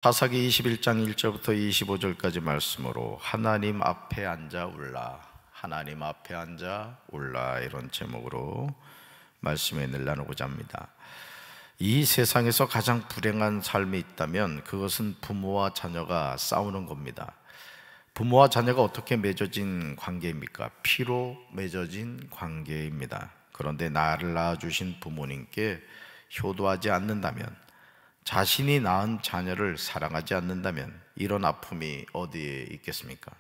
사사기 21장 1절부터 25절까지 말씀으로 하나님 앞에 앉아 울라, 하나님 앞에 앉아 울라, 이런 제목으로 말씀의 은혜를 나누고자 합니다. 이 세상에서 가장 불행한 삶이 있다면 그것은 부모와 자녀가 싸우는 겁니다. 부모와 자녀가 어떻게 맺어진 관계입니까? 피로 맺어진 관계입니다. 그런데 나를 낳아주신 부모님께 효도하지 않는다면, 자신이 낳은 자녀를 사랑하지 않는다면 이런 아픔이 어디에 있겠습니까?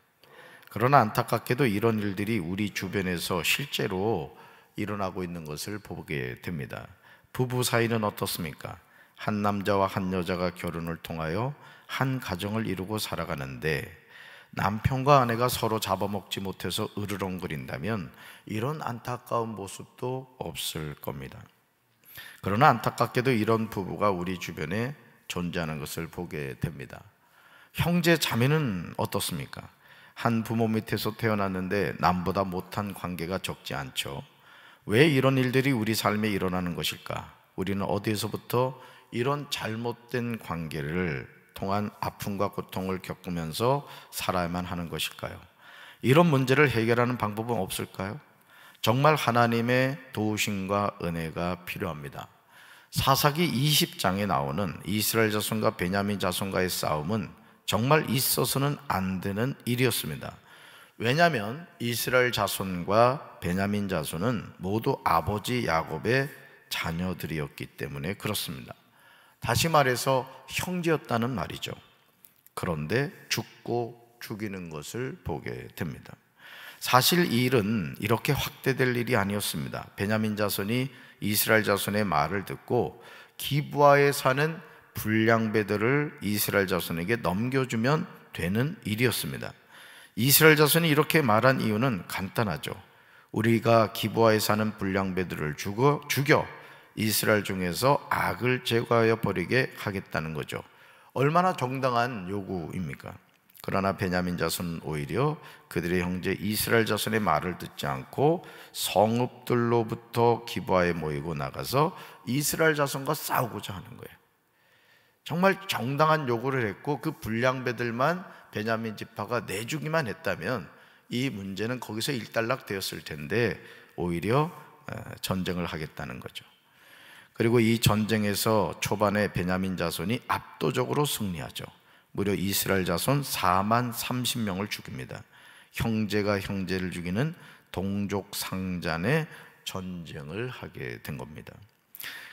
그러나 안타깝게도 이런 일들이 우리 주변에서 실제로 일어나고 있는 것을 보게 됩니다. 부부 사이는 어떻습니까? 한 남자와 한 여자가 결혼을 통하여 한 가정을 이루고 살아가는데 남편과 아내가 서로 잡아먹지 못해서 으르렁거린다면 이런 안타까운 모습도 없을 겁니다. 그러나 안타깝게도 이런 부부가 우리 주변에 존재하는 것을 보게 됩니다. 형제 자매는 어떻습니까? 한 부모 밑에서 태어났는데 남보다 못한 관계가 적지 않죠. 왜 이런 일들이 우리 삶에 일어나는 것일까? 우리는 어디에서부터 이런 잘못된 관계를 통한 아픔과 고통을 겪으면서 살아야만 하는 것일까요? 이런 문제를 해결하는 방법은 없을까요? 정말 하나님의 도우심과 은혜가 필요합니다. 사사기 20장에 나오는 이스라엘 자손과 베냐민 자손과의 싸움은 정말 있어서는 안 되는 일이었습니다. 왜냐하면 이스라엘 자손과 베냐민 자손은 모두 아버지 야곱의 자녀들이었기 때문에 그렇습니다. 다시 말해서 형제였다는 말이죠. 그런데 죽고 죽이는 것을 보게 됩니다. 사실 이 일은 이렇게 확대될 일이 아니었습니다. 베냐민 자손이 이스라엘 자손의 말을 듣고 기브아에 사는 불량배들을 이스라엘 자손에게 넘겨주면 되는 일이었습니다. 이스라엘 자손이 이렇게 말한 이유는 간단하죠. 우리가 기브아에 사는 불량배들을 죽여 이스라엘 중에서 악을 제거하여 버리게 하겠다는 거죠. 얼마나 정당한 요구입니까? 그러나 베냐민 자손은 오히려 그들의 형제 이스라엘 자손의 말을 듣지 않고 성읍들로부터 기브아에 모이고 나가서 이스라엘 자손과 싸우고자 하는 거예요. 정말 정당한 요구를 했고 그 불량배들만 베냐민 지파가 내주기만 했다면 이 문제는 거기서 일단락 되었을 텐데 오히려 전쟁을 하겠다는 거죠. 그리고 이 전쟁에서 초반에 베냐민 자손이 압도적으로 승리하죠. 무려 이스라엘 자손 4만 30명을 죽입니다. 형제가 형제를 죽이는 동족상잔의 전쟁을 하게 된 겁니다.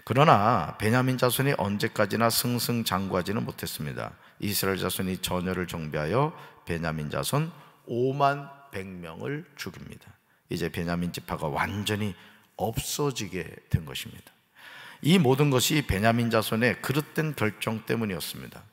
그러나 베냐민 자손이 언제까지나 승승장구하지는 못했습니다. 이스라엘 자손이 전열을 정비하여 베냐민 자손 5만 100명을 죽입니다. 이제 베냐민 지파가 완전히 없어지게 된 것입니다. 이 모든 것이 베냐민 자손의 그릇된 결정 때문이었습니다.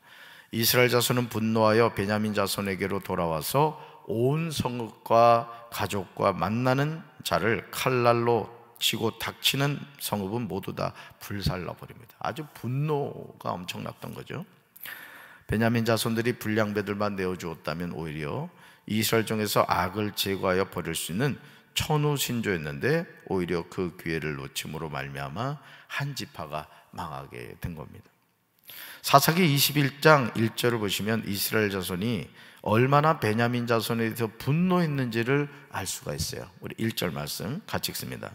이스라엘 자손은 분노하여 베냐민 자손에게로 돌아와서 온 성읍과 가족과 만나는 자를 칼날로 치고 닥치는 성읍은 모두 다 불살라버립니다. 아주 분노가 엄청났던 거죠. 베냐민 자손들이 불량배들만 내어주었다면 오히려 이스라엘 중에서 악을 제거하여 버릴 수 있는 천우신조였는데 오히려 그 기회를 놓침으로 말미암아 한 지파가 망하게 된 겁니다. 사사기 21장 1절을 보시면 이스라엘 자손이 얼마나 베냐민 자손에 대해서 분노했는지를 알 수가 있어요. 우리 1절 말씀 같이 읽습니다.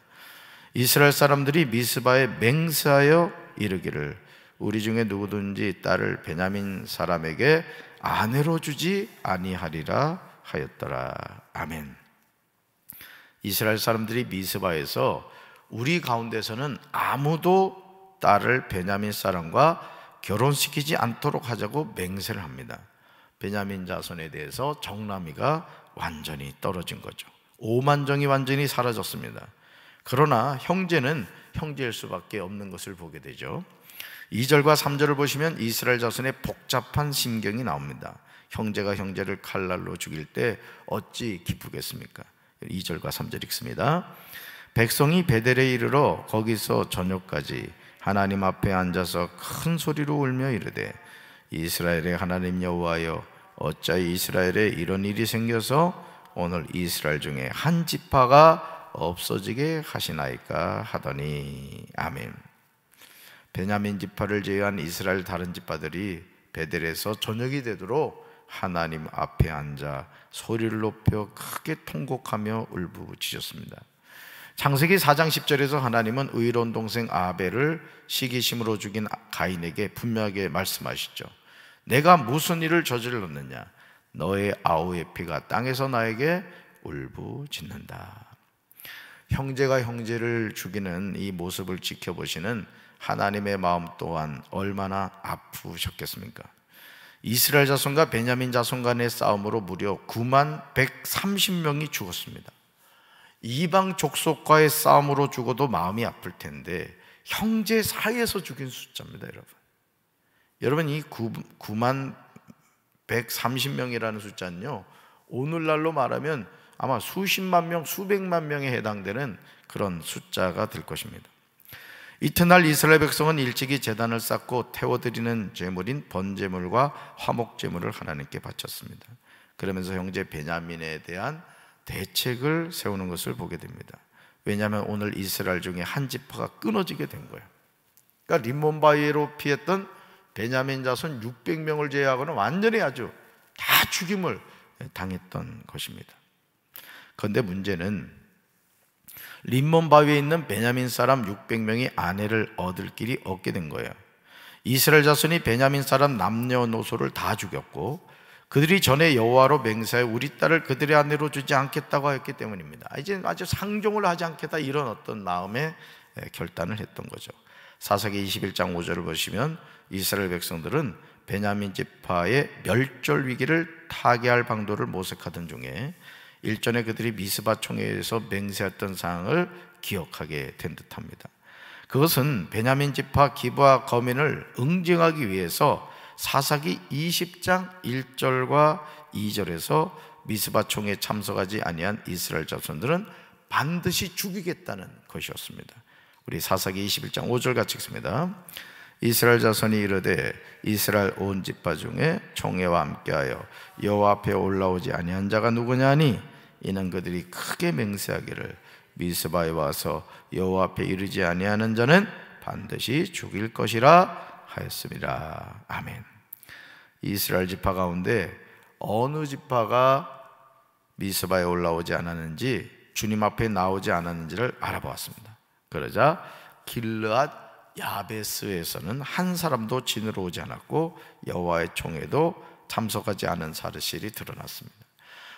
이스라엘 사람들이 미스바에 맹세하여 이르기를 우리 중에 누구든지 딸을 베냐민 사람에게 아내로 주지 아니하리라 하였더라. 아멘. 이스라엘 사람들이 미스바에서 우리 가운데서는 아무도 딸을 베냐민 사람과 결혼시키지 않도록 하자고 맹세를 합니다. 베냐민 자손에 대해서 정남이가 완전히 떨어진 거죠. 오만정이 완전히 사라졌습니다. 그러나 형제는 형제일 수밖에 없는 것을 보게 되죠. 2절과 3절을 보시면 이스라엘 자손의 복잡한 심경이 나옵니다. 형제가 형제를 칼날로 죽일 때 어찌 기쁘겠습니까? 2절과 3절 읽습니다. 백성이 베델에 이르러 거기서 저녁까지 하나님 앞에 앉아서 큰 소리로 울며 이르되 이스라엘의 하나님 여호와여 어찌하여 이스라엘에 이런 일이 생겨서 오늘 이스라엘 중에 한 지파가 없어지게 하시나이까 하더니 아멘. 베냐민 지파를 제외한 이스라엘 다른 지파들이 베델에서 저녁이 되도록 하나님 앞에 앉아 소리를 높여 크게 통곡하며 울부짖었습니다. 창세기 4장 10절에서 하나님은 의로운 동생 아벨을 시기심으로 죽인 가인에게 분명하게 말씀하시죠. 내가 무슨 일을 저질렀느냐? 너의 아우의 피가 땅에서 나에게 울부짖는다. 형제가 형제를 죽이는 이 모습을 지켜보시는 하나님의 마음 또한 얼마나 아프셨겠습니까? 이스라엘 자손과 베냐민 자손 간의 싸움으로 무려 9만 130명이 죽었습니다. 이방 족속과의 싸움으로 죽어도 마음이 아플 텐데 형제 사이에서 죽인 숫자입니다, 여러분. 여러분, 이 9만 130명이라는 숫자는요, 오늘날로 말하면 아마 수십만 명, 수백만 명에 해당되는 그런 숫자가 될 것입니다. 이튿날 이스라엘 백성은 일찍이 제단을 쌓고 태워드리는 제물인 번제물과 화목제물을 하나님께 바쳤습니다. 그러면서 형제 베냐민에 대한 대책을 세우는 것을 보게 됩니다. 왜냐하면 오늘 이스라엘 중에 한 지파가 끊어지게 된 거예요. 그러니까 림몬바위로 피했던 베냐민 자손 600명을 제외하고는 완전히 아주 다 죽임을 당했던 것입니다. 그런데 문제는 림몬바위에 있는 베냐민 사람 600명이 아내를 얻을 길이 없게 된 거예요. 이스라엘 자손이 베냐민 사람 남녀노소를 다 죽였고 그들이 전에 여호와로 맹세하여 우리 딸을 그들의 아내로 주지 않겠다고 했기 때문입니다. 이제 아주 상종을 하지 않겠다, 이런 어떤 마음의 결단을 했던 거죠. 사사기 21장 5절을 보시면 이스라엘 백성들은 베냐민 지파의 멸절 위기를 타개할 방도를 모색하던 중에 일전에 그들이 미스바 총회에서 맹세했던 사항을 기억하게 된 듯합니다. 그것은 베냐민 지파 기브아 거민을 응징하기 위해서 사사기 20장 1절과 2절에서 미스바 총회에 참석하지 아니한 이스라엘 자손들은 반드시 죽이겠다는 것이었습니다. 우리 사사기 21장 5절 같이 읽습니다. 이스라엘 자손이 이르되 이스라엘 온 지파 중에 총회와 함께하여 여호와 앞에 올라오지 아니한 자가 누구냐니 이는 그들이 크게 맹세하기를 미스바에 와서 여호와 앞에 이르지 아니하는 자는 반드시 죽일 것이라 하였습니다. 아멘. 이스라엘 지파 가운데 어느 지파가 미스바에 올라오지 않았는지, 주님 앞에 나오지 않았는지를 알아보았습니다. 그러자 길르앗 야베스에서는 한 사람도 진으로 오지 않았고 여호와의 총회도 참석하지 않은 사실이 드러났습니다.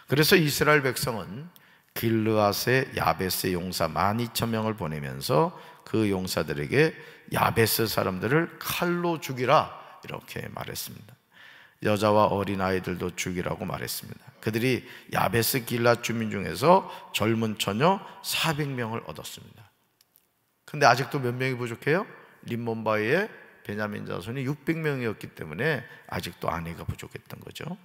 그래서 이스라엘 백성은 길르앗의 야베스 용사 12,000명을 보내면서 그 용사들에게 야베스 사람들을 칼로 죽이라 이렇게 말했습니다. 여자와 어린아이들도 죽이라고 말했습니다. 그들이 야베스 길르앗 주민 중에서 젊은 처녀 400명을 얻었습니다. 근데 아직도 몇 명이 부족해요? 림몬바위에 베냐민 자손이 600명이었기 때문에 아직도 아내가 부족했던 거죠.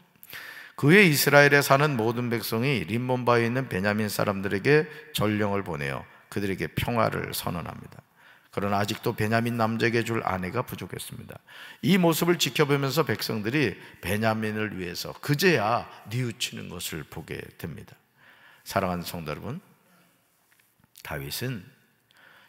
그 후에 이스라엘에 사는 모든 백성이 림몬바위에 있는 베냐민 사람들에게 전령을 보내어 그들에게 평화를 선언합니다. 그러나 아직도 베냐민 남자에게 줄 아내가 부족했습니다. 이 모습을 지켜보면서 백성들이 베냐민을 위해서 그제야 뉘우치는 것을 보게 됩니다. 사랑하는 성도 여러분, 다윗은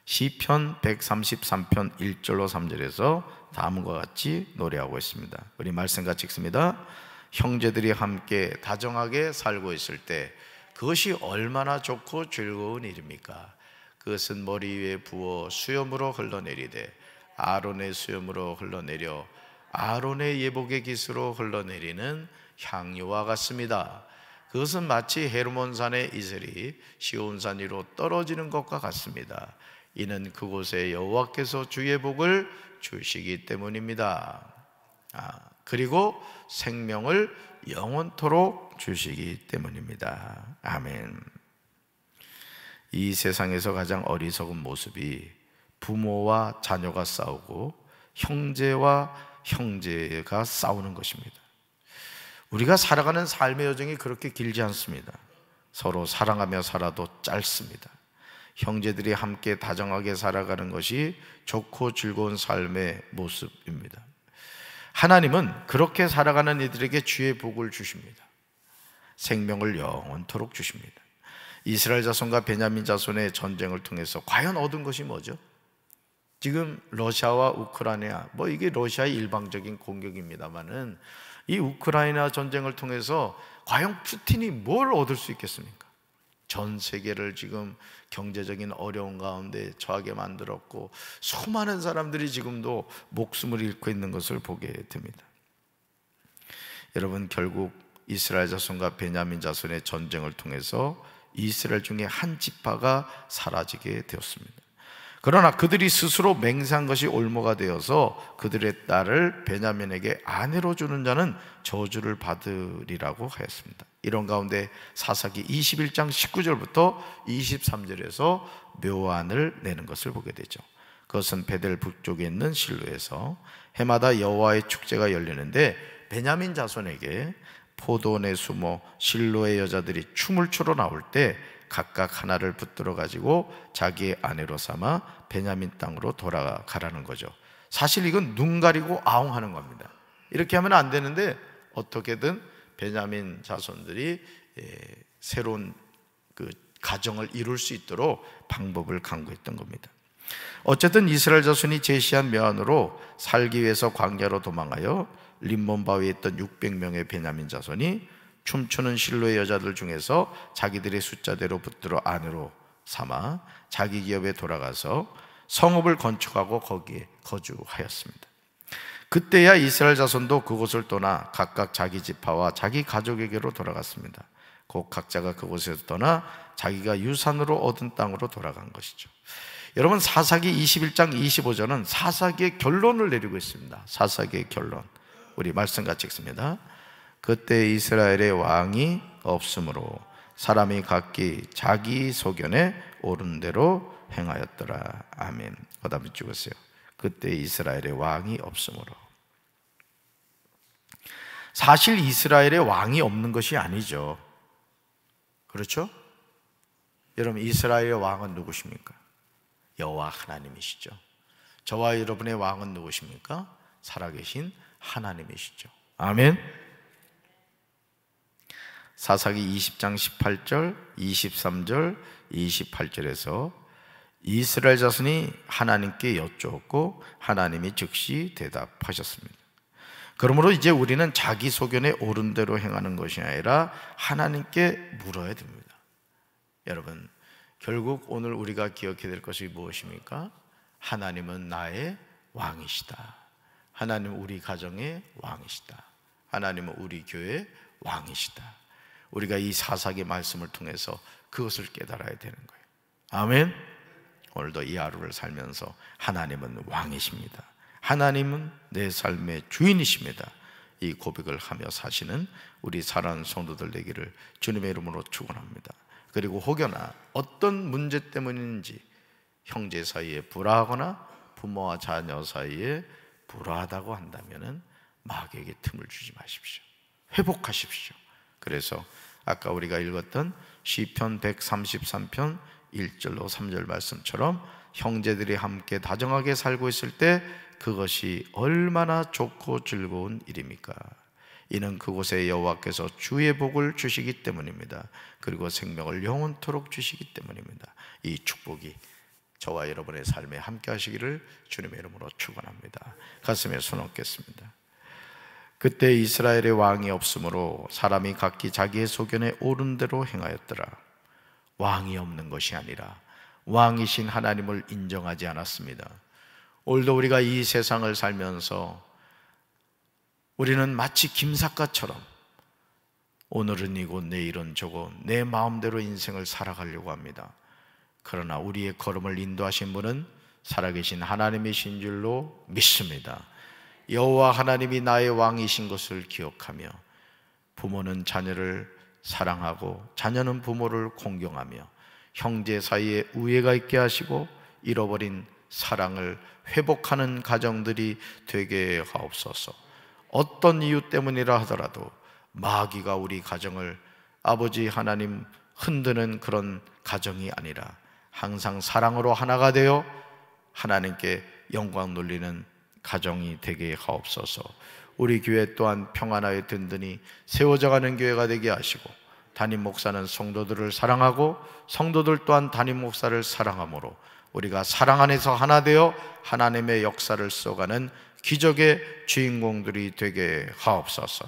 시편 133편 1절로 3절에서 다음과 같이 노래하고 있습니다. 우리 말씀 같이 읽습니다. 형제들이 함께 다정하게 살고 있을 때 그것이 얼마나 좋고 즐거운 일입니까? 그것은 머리 위에 부어 수염으로 흘러내리되 아론의 수염으로 흘러내려 아론의 예복의 깃으로 흘러내리는 향유와 같습니다. 그것은 마치 헤르몬산의 이슬이 시온산 위로 떨어지는 것과 같습니다. 이는 그곳에 여호와께서 주의 복을 주시기 때문입니다. 그리고 생명을 영원토록 주시기 때문입니다. 아멘. 이 세상에서 가장 어리석은 모습이 부모와 자녀가 싸우고 형제와 형제가 싸우는 것입니다. 우리가 살아가는 삶의 여정이 그렇게 길지 않습니다. 서로 사랑하며 살아도 짧습니다. 형제들이 함께 다정하게 살아가는 것이 좋고 즐거운 삶의 모습입니다. 하나님은 그렇게 살아가는 이들에게 주의 복을 주십니다. 생명을 영원토록 주십니다. 이스라엘 자손과 베냐민 자손의 전쟁을 통해서 과연 얻은 것이 뭐죠? 지금 러시아와 우크라이나, 이게 러시아의 일방적인 공격입니다만은 이 우크라이나 전쟁을 통해서 과연 푸틴이 뭘 얻을 수 있겠습니까? 전 세계를 지금 경제적인 어려운 가운데 처하게 만들었고, 수많은 사람들이 지금도 목숨을 잃고 있는 것을 보게 됩니다. 여러분, 결국 이스라엘 자손과 베냐민 자손의 전쟁을 통해서 이스라엘 중에 한 지파가 사라지게 되었습니다. 그러나 그들이 스스로 맹세한 것이 올무가 되어서 그들의 딸을 베냐민에게 아내로 주는 자는 저주를 받으리라고 하였습니다. 이런 가운데 사사기 21장 19절부터 23절에서 묘안을 내는 것을 보게 되죠. 그것은 베델 북쪽에 있는 실로에서 해마다 여호와의 축제가 열리는데, 베냐민 자손에게 포도원에 숨어 실로의 여자들이 춤을 추러 나올 때 각각 하나를 붙들어 가지고 자기의 아내로 삼아 베냐민 땅으로 돌아가라는 거죠. 사실 이건 눈 가리고 아웅하는 겁니다. 이렇게 하면 안 되는데 어떻게든 베냐민 자손들이 새로운 그 가정을 이룰 수 있도록 방법을 강구했던 겁니다. 어쨌든 이스라엘 자손이 제시한 묘안으로 살기 위해서 광야로 도망하여 림몬 바위에 있던 600명의 베냐민 자손이 춤추는 실로의 여자들 중에서 자기들의 숫자대로 붙들어 아내로 삼아 자기 기업에 돌아가서 성읍을 건축하고 거기에 거주하였습니다. 그때야 이스라엘 자손도 그곳을 떠나 각각 자기 지파와 자기 가족에게로 돌아갔습니다. 곧 각자가 그곳에서 떠나 자기가 유산으로 얻은 땅으로 돌아간 것이죠. 여러분, 사사기 21장 25절은 사사기의 결론을 내리고 있습니다. 사사기의 결론, 우리 말씀 같이 읽습니다. 그때 이스라엘의 왕이 없으므로 사람이 각기 자기 소견에 옳은 대로 행하였더라. 아멘. 그다음에 찍으세요. 그때 이스라엘의 왕이 없으므로. 사실 이스라엘의 왕이 없는 것이 아니죠. 그렇죠? 여러분, 이스라엘의 왕은 누구십니까? 여호와 하나님이시죠. 저와 여러분의 왕은 누구십니까? 살아계신 하나님이시죠. 아멘. 사사기 20장 18절, 23절, 28절에서 이스라엘 자손이 하나님께 여쭈었고 하나님이 즉시 대답하셨습니다. 그러므로 이제 우리는 자기 소견에 옳은 대로 행하는 것이 아니라 하나님께 물어야 됩니다. 여러분, 결국 오늘 우리가 기억해야 될 것이 무엇입니까? 하나님은 나의 왕이시다. 하나님은 우리 가정의 왕이시다. 하나님은 우리 교회의 왕이시다. 우리가 이 사사기 말씀을 통해서 그것을 깨달아야 되는 거예요. 아멘. 오늘도 이 하루를 살면서 하나님은 왕이십니다. 하나님은 내 삶의 주인이십니다. 이 고백을 하며 사시는 우리 사랑하는 성도들 되기를 주님의 이름으로 축원합니다. 그리고 혹여나 어떤 문제 때문인지 형제 사이에 불화하거나 부모와 자녀 사이에 불화하다고 한다면 마귀에게 틈을 주지 마십시오. 회복하십시오. 그래서 아까 우리가 읽었던 시편 133편 1절로 3절 말씀처럼 형제들이 함께 다정하게 살고 있을 때 그것이 얼마나 좋고 즐거운 일입니까? 이는 그곳에 여호와께서 주의 복을 주시기 때문입니다. 그리고 생명을 영원토록 주시기 때문입니다. 이 축복이 저와 여러분의 삶에 함께 하시기를 주님의 이름으로 축원합니다. 가슴에 손 얹겠습니다. 그때 이스라엘의 왕이 없으므로 사람이 각기 자기의 소견에 옳은 대로 행하였더라. 왕이 없는 것이 아니라 왕이신 하나님을 인정하지 않았습니다. 오늘도 우리가 이 세상을 살면서 우리는 마치 김삿갓처럼 오늘은 이고 내일은 저고 내 마음대로 인생을 살아가려고 합니다. 그러나 우리의 걸음을 인도하신 분은 살아계신 하나님이신 줄로 믿습니다. 여호와 하나님이 나의 왕이신 것을 기억하며 부모는 자녀를 사랑하고 자녀는 부모를 공경하며 형제 사이에 우애가 있게 하시고 잃어버린 사랑을 회복하는 가정들이 되게 하옵소서. 어떤 이유 때문이라 하더라도 마귀가 우리 가정을 아버지 하나님 흔드는 그런 가정이 아니라 항상 사랑으로 하나가 되어 하나님께 영광 돌리는 가정이 되게 하옵소서. 우리 교회 또한 평안하여 든든히 세워져가는 교회가 되게 하시고 담임 목사는 성도들을 사랑하고 성도들 또한 담임 목사를 사랑함으로 우리가 사랑 안에서 하나 되어 하나님의 역사를 써가는 기적의 주인공들이 되게 하옵소서.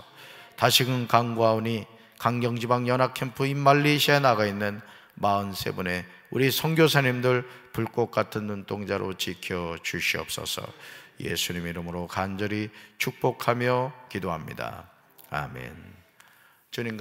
다시금 간구하오니 강경지방 연합캠프 인말레이시아에 나가 있는 43분의 우리 선교사님들 불꽃 같은 눈동자로 지켜 주시옵소서. 예수님 이름으로 간절히 축복하며 기도합니다. 아멘. 주님